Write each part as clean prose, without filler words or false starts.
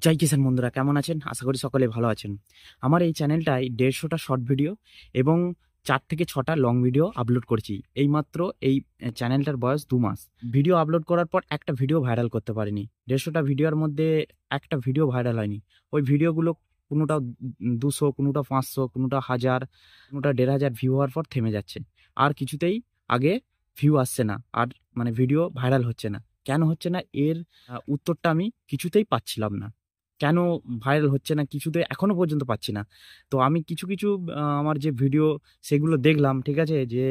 জয় কিষাণ বন্ধুরা, কেমন আছেন? আশা করি সকলে ভালো আছেন। আমার এই চ্যানেলটায় 150টা শর্ট ভিডিও এবং 4 থেকে 6টা লং ভিডিও আপলোড করছি। এইমাত্র এই চ্যানেলটার বয়স 2 মাস। ভিডিও আপলোড করার পর একটা ভিডিও ভাইরাল করতে পারিনি। 150টা ভিডিওর মধ্যে একটা ভিডিও ভাইরাল হয়নি। ওই ভিডিওগুলো কোনোটা 200, কোনোটা 500, কোনোটা 1000, কোনোটা 1500 ভিউ হওয়ার পর থেমে যাচ্ছে। আর কিছুতেই আগে ভিউ আসছে না, আর মানে ভিডিও ভাইরাল হচ্ছে না। কেন হচ্ছে না এর উত্তরটা আমি কিছুতেই পাচ্ছিলাম না। কেন ভাইরাল হচ্ছে না কিছুতে এখনো পর্যন্ত পাচ্ছি না। তো আমি কিছু আমার যে ভিডিও সেগুলো দেখলাম, ঠিক আছে? যে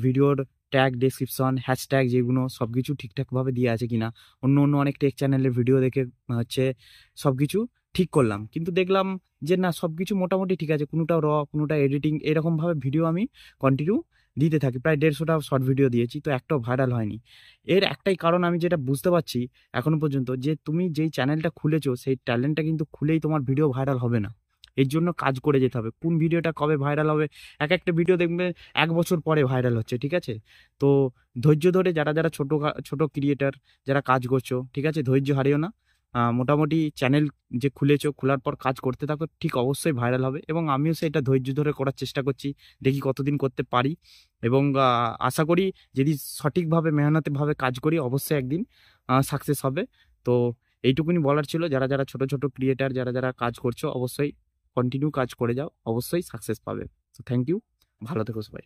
ভিডিওর ট্যাগ, ডেসক্রিপশন, হ্যাশট্যাগ যেগুলো সবকিছু ঠিকঠাকভাবে দেওয়া আছে কিনা। অন্য অনেক টেক চ্যানেলের ভিডিও দেখে হচ্ছে সবকিছু ঠিক করলাম। কিন্তু দেখলাম যে না, সবকিছু মোটামুটি ঠিক আছে। কোনোটা কোনোটা এডিটিং, এরকমভাবে ভিডিও আমি কন্টিনিউ দিতে থাকি। প্রায় 150টা শর্ট ভিডিও দিয়েছি, তো একটাও ভাইরাল হয়নি। এর একটাই কারণ আমি যেটা বুঝতে পারছি এখনো পর্যন্ত, যে তুমি যেই চ্যানেলটা খুলেছো সেই ট্যালেন্টটা কিন্তু খুলেই তোমার ভিডিও ভাইরাল হবে না। এর জন্য কাজ করে যেতে হবে। কোন ভিডিওটা কবে ভাইরাল হবে, একটা ভিডিও দেখবে 1 বছর পরে ভাইরাল হচ্ছে, ঠিক আছে? তো ধৈর্য ধরে যারা যারা ছোট ক্রিয়েটার যারা কাজ করছো, ঠিক আছে, ধৈর্য হারিও না। মোটামুটি চ্যানেল যে খুলেছো, খোলার পর কাজ করতে থাকো, ঠিক অবশ্যই ভাইরাল হবে। এবং আমিও সেটা ধৈর্য ধরে করার চেষ্টা করছি, দেখি কতদিন করতে পারি। এবং আশা করি যদি সঠিকভাবে মেহনতিভাবে কাজ করি অবশ্যই একদিন সাকসেস হবে। তো এইটুকুনি বলার ছিল, যারা যারা ছোট ছোট ক্রিয়েটার যারা যারা কাজ করছো অবশ্যই কন্টিনিউ কাজ করে যাও, অবশ্যই সাকসেস পাবে। তো থ্যাংক ইউ, ভালো থেকো সবাই।